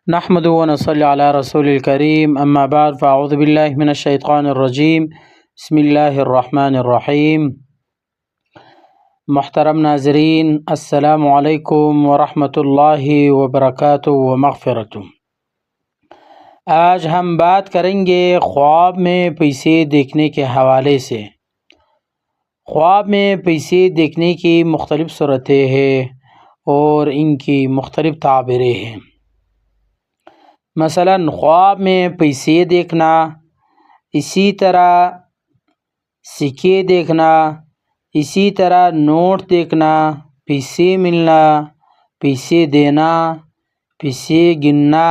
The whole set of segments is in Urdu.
نحمد و نصلی علی رسول الکریم اما بعد فاعوذ باللہ من الشیطان الرجیم بسم اللہ الرحمن الرحیم۔ محترم ناظرین، السلام علیکم ورحمۃ اللہ وبرکاتہ و مغفرتہ۔ آج ہم بات کریں گے خواب میں پیسے دیکھنے کے حوالے سے۔ خواب میں پیسے دیکھنے کی مختلف صورتیں ہیں اور ان کی مختلف تعبیریں ہیں۔ مثلاً خواب میں پیسے دیکھنا، اسی طرح سکے دیکھنا، اسی طرح نوٹ دیکھنا، پیسے ملنا، پیسے دینا، پیسے گننا،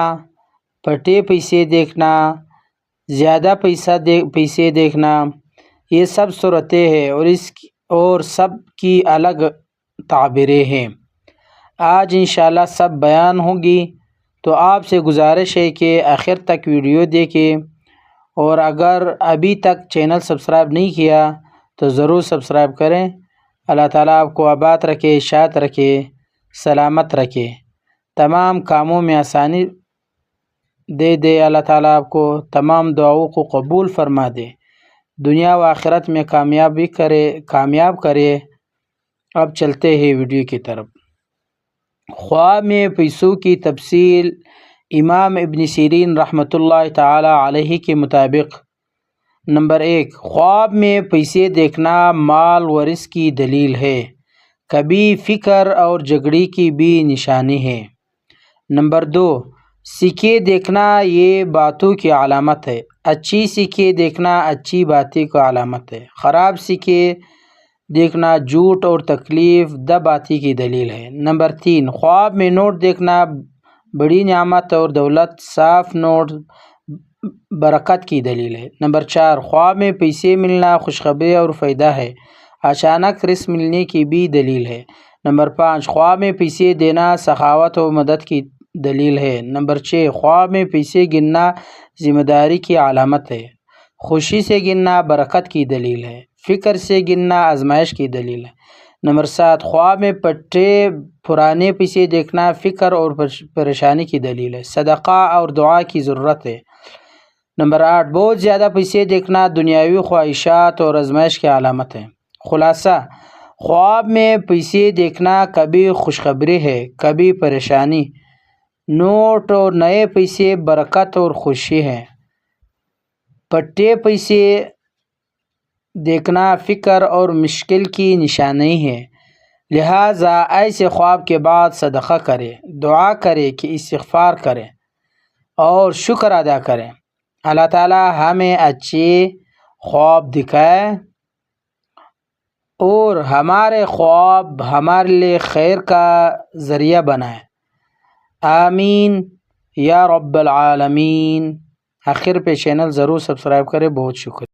پٹے پیسے دیکھنا، زیادہ پیسے دیکھنا، یہ سب صورتیں ہیں اور سب کی الگ تعبیریں ہیں۔ آج انشاءاللہ سب بیان ہوگی، تو آپ سے گزارش ہے کہ آخر تک ویڈیو دیکھیں، اور اگر ابھی تک چینل سبسکرائب نہیں کیا تو ضرور سبسکرائب کریں۔ اللہ تعالیٰ آپ کو آباد رکھے، شاد رکھے، سلامت رکھے، تمام کاموں میں آسانی دے اللہ تعالیٰ آپ کو تمام دعاؤں کو قبول فرما دے، دنیا و آخرت میں کامیاب کرے۔ اب چلتے ہیں ویڈیو کی طرف۔ خواب میں پیسوں کی تفصیل۔ امام ابن سیرین رحمۃ اللہ تعالی علیہ کے مطابق، نمبر 1، خواب میں پیسے دیکھنا مال و رزق کی دلیل ہے، کبھی فقر اور جھگڑے کی بھی نشانی ہے۔ نمبر 2، سکے دیکھنا یہ باتوں کی علامت ہے، اچھی سکے دیکھنا اچھی باتیں کی علامت ہے، خراب سکے دیکھنا جھوٹ اور تکلیف دہ باتیں کی دلیل ہے۔ نمبر 3، خواب میں نوٹ دیکھنا بڑی نعمت اور دولت، صاف نوٹ برکت کی دلیل ہے۔ نمبر 4، خواب میں پیسے ملنا خوشخبری اور فائدہ ہے، اچانک رزق ملنے کی بھی دلیل ہے۔ نمبر 5، خواب میں پیسے دینا سخاوت و مدد کی دلیل ہے۔ نمبر 6، خواب میں پیسے گننا ذمہ داری کی علامت ہے، خوشی سے گننا برکت کی دلیل ہے، فکر سے گننا آزمائش کی دلیل ہے۔ نمبر 7، خواب میں پٹے پرانے پیسے دیکھنا فکر اور پریشانی کی دلیل ہے، صدقہ اور دعا کی ضرورت ہے۔ نمبر 8، بہت زیادہ پیسے دیکھنا دنیاوی خواہشات اور آزمائش کی علامت ہے۔ خلاصہ، خواب میں پیسے دیکھنا کبھی خوشخبری ہے، کبھی پریشانی۔ نوٹ اور نئے پیسے برکت اور خوشی ہے، پٹے پیسے دیکھنا فکر اور مشکل کی نشانی ہے۔ لہٰذا ایسے خواب کے بعد صدقہ کرے، دعا کرے کہ استغفار کرے اور شکر ادا کریں۔ اللہ تعالیٰ ہمیں اچھے خواب دکھائے اور ہمارے خواب ہمارے لیے خیر کا ذریعہ بنائے، آمین یا رب العالمین۔ آخر پہ چینل ضرور سبسکرائب کرے۔ بہت شکریہ۔